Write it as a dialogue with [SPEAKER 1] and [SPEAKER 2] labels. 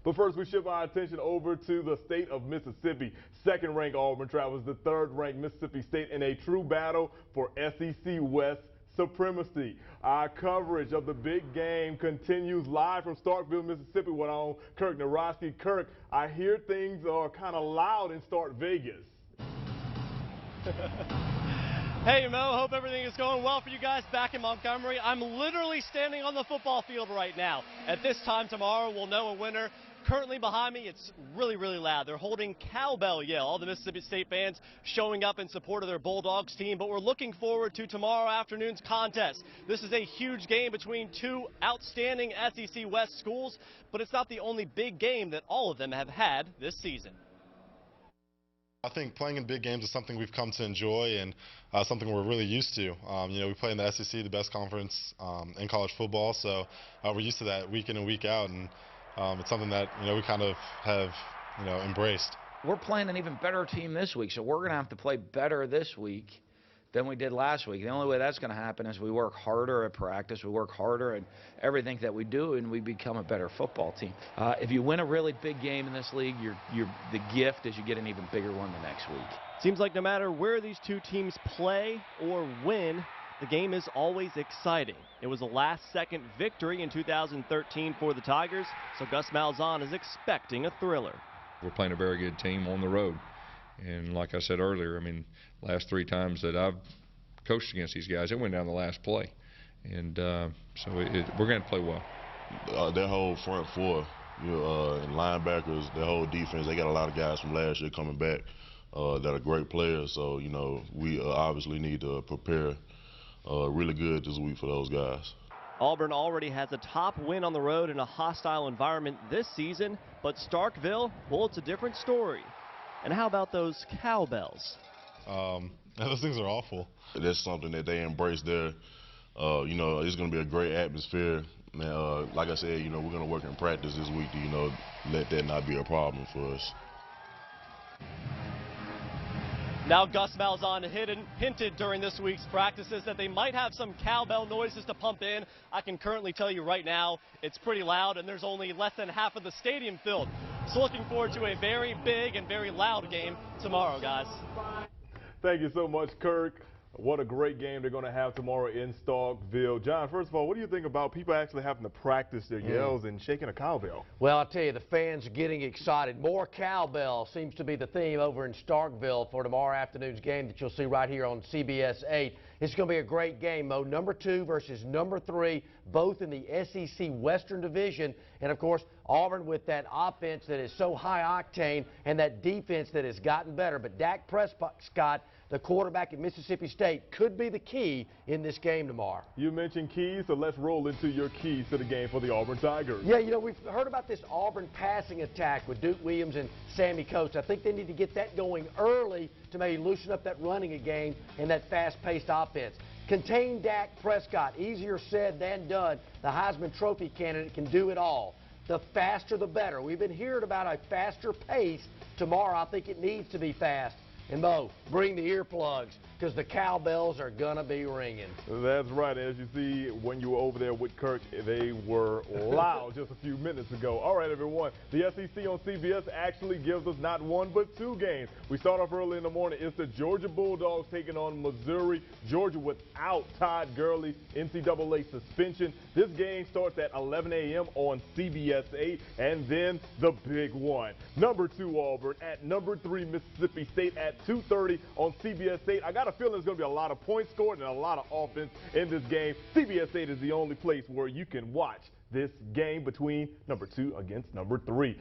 [SPEAKER 1] But first, we shift our attention over to the state of Mississippi. Second-ranked Auburn travels the third-ranked Mississippi State in a true battle for SEC West supremacy. Our coverage of the big game continues live from Starkville, Mississippi with our own Kirk Narosky. Kirk, I hear things are kind of loud in Stark Vegas.
[SPEAKER 2] Hey Mo, hope everything is going well for you guys back in Montgomery. I'm literally standing on the football field right now. At this time tomorrow, we'll know a winner. Currently behind me, it's really, really loud. They're holding cowbell yell. All the Mississippi State fans showing up in support of their Bulldogs team. But we're looking forward to tomorrow afternoon's contest. This is a huge game between two outstanding SEC West schools, but it's not the only big game that all of them have had this season.
[SPEAKER 3] I think playing in big games is something we've come to enjoy and something we're really used to. You know, we play in the SEC, the best conference in college football, so we're used to that week in and week out, and it's something that, you know, we kind of have, you know, embraced.
[SPEAKER 4] We're playing an even better team this week, so we're going to have to play better this week than we did last week. The only way that's going to happen is we work harder at practice, we work harder at everything that we do, and we become a better football team. If you win a really big game in this league, the gift is you get an even bigger one the next week.
[SPEAKER 2] Seems like no matter where these two teams play or win, the game is always exciting. It was a last-second victory in 2013 for the Tigers, so Gus Malzahn is expecting a thriller.
[SPEAKER 5] We're playing a very good team on the road. And like I said earlier, I mean, last 3 times that I've coached against these guys, it went down the last play. And so we're going to play well.
[SPEAKER 6] Their whole front four, you know, and linebackers, their whole defense, they got a lot of guys from last year coming back that are great players. So, you know, we obviously need to prepare really good this week for those guys.
[SPEAKER 2] Auburn already has a top win on the road in a hostile environment this season, but Starkville, well, it's a different story. And how about those cowbells?
[SPEAKER 3] Those things are awful.
[SPEAKER 6] That's something that they embrace there. You know, it's going to be a great atmosphere. And, like I said, you know, we're going to work in practice this week to, you know, let that not be a problem for us.
[SPEAKER 2] Now Gus Malzahn hinted during this week's practices that they might have some cowbell noises to pump in. I can currently tell you right now it's pretty loud, and there's only less than half of the stadium filled. So looking forward to a very big and very loud game tomorrow, guys.
[SPEAKER 1] Thank you so much, Kirk. What a great game they're going to have tomorrow in Starkville. John, first of all, what do you think about people actually having to practice their yells and shaking a cowbell?
[SPEAKER 7] Well, I'll tell you, the fans are getting excited. More cowbell seems to be the theme over in Starkville for tomorrow afternoon's game that you'll see right here on CBS 8. It's going to be a great game, Mo. Number 2 versus number 3, both in the SEC Western Division. And, of course, Auburn with that offense that is so high octane and that defense that has gotten better. But Dak Prescott, the quarterback at Mississippi State, could be the key in this game tomorrow.
[SPEAKER 1] You mentioned keys, so let's roll into your keys to the game for the Auburn Tigers.
[SPEAKER 7] Yeah, you know, we've heard about this Auburn passing attack with Duke Williams and Sammy Coates. I think they need to get that going early to maybe loosen up that running game and that fast-paced offense. Contain Dak Prescott. Easier said than done. The Heisman Trophy candidate can do it all. The faster, the better. We've been hearing about a faster pace. Tomorrow, I think it needs to be fast. And Mo, bring the earplugs because the cowbells are going to be ringing.
[SPEAKER 1] That's right. As you see, when you were over there with Kirk, they were loud just a few minutes ago. All right, everyone. The SEC on CBS actually gives us not 1 but 2 games. We start off early in the morning. It's the Georgia Bulldogs taking on Missouri. Georgia without Todd Gurley, NCAA suspension. This game starts at 11 a.m. on CBS 8. And then the big one. Number 2 Auburn at number 3 Mississippi State at 2:30 on CBS 8. I got a feeling there's going to be a lot of points scored and a lot of offense in this game. CBS 8 is the only place where you can watch this game between number 2 against number 3.